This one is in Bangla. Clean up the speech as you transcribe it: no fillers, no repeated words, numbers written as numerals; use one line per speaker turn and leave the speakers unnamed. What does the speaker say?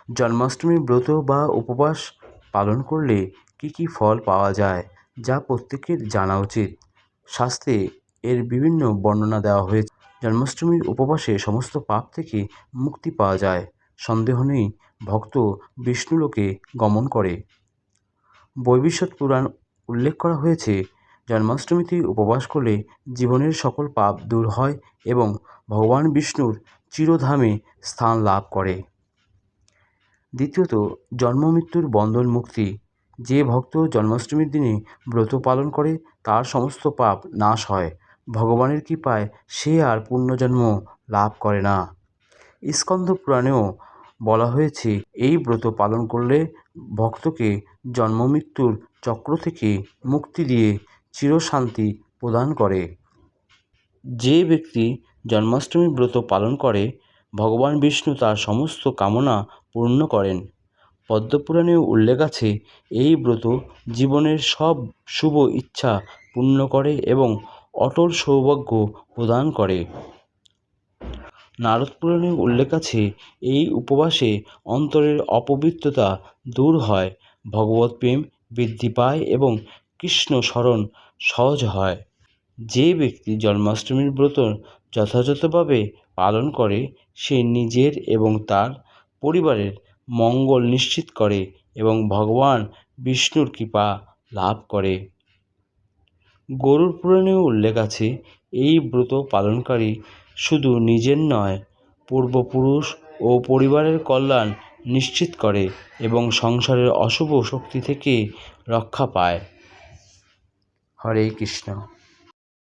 জন্মাষ্টমীর ব্রত বা উপবাস পালন করলে কী কী ফল পাওয়া যায়, যা প্রত্যেকের জানা উচিত। শাস্ত্রে এর বিভিন্ন বর্ণনা দেওয়া হয়েছে। জন্মাষ্টমীর উপবাসে সমস্ত পাপ থেকে মুক্তি পাওয়া যায়। সন্দেহ নেই, ভক্ত বিষ্ণুলোকে গমন করে। বৈবস্বত পুরাণ উল্লেখ করা হয়েছে, জন্মাষ্টমীতে উপবাস করলে জীবনের সকল পাপ দূর হয় এবং ভগবান বিষ্ণুর চিরধামে স্থান লাভ করে। দ্বিতীয়ত, জন্ম মৃত্যুর বন্ধন মুক্তি। যে ভক্ত জন্মাষ্টমীর দিনে ব্রত পালন করে তার সমস্ত পাপ নাশ হয়। ভগবানের কৃপায় সে আর পুনর্জন্ম লাভ করে না। স্কন্দ পুরাণেও বলা হয়েছে, এই ব্রত পালন করলে ভক্তকে জন্ম মৃত্যুর চক্র থেকে মুক্তি দিয়ে চিরশান্তি প্রদান করে। যে ব্যক্তি জন্মাষ্টমী ব্রত পালন করে ভগবান বিষ্ণু তার সমস্ত কামনা পূর্ণ করেন। পদ্মপুরাণেও উল্লেখ আছে, এই ব্রত জীবনের সব শুভ ইচ্ছা পূর্ণ করে এবং অটল সৌভাগ্য প্রদান করে। নারদ পুরাণেও উল্লেখ আছে, এই উপবাসে অন্তরের অপবিত্রতা দূর হয়, ভগবত প্রেম বৃদ্ধি পায় এবং কৃষ্ণ স্মরণ সহজ হয়। যে ব্যক্তি জন্মাষ্টমীর ব্রত যথাযথভাবে পালন করে সে নিজের এবং তার পরিবারের মঙ্গল নিশ্চিত করে এবং ভগবান বিষ্ণুর কৃপা লাভ করে। গরুড় পুরাণেও উল্লেখ আছে, এই ব্রত পালনকারী শুধু নিজের নয়, পূর্বপুরুষ ও পরিবারের কল্যাণ নিশ্চিত করে এবং সংসারের অশুভ শক্তি থেকে রক্ষা পায়। হরে কৃষ্ণ।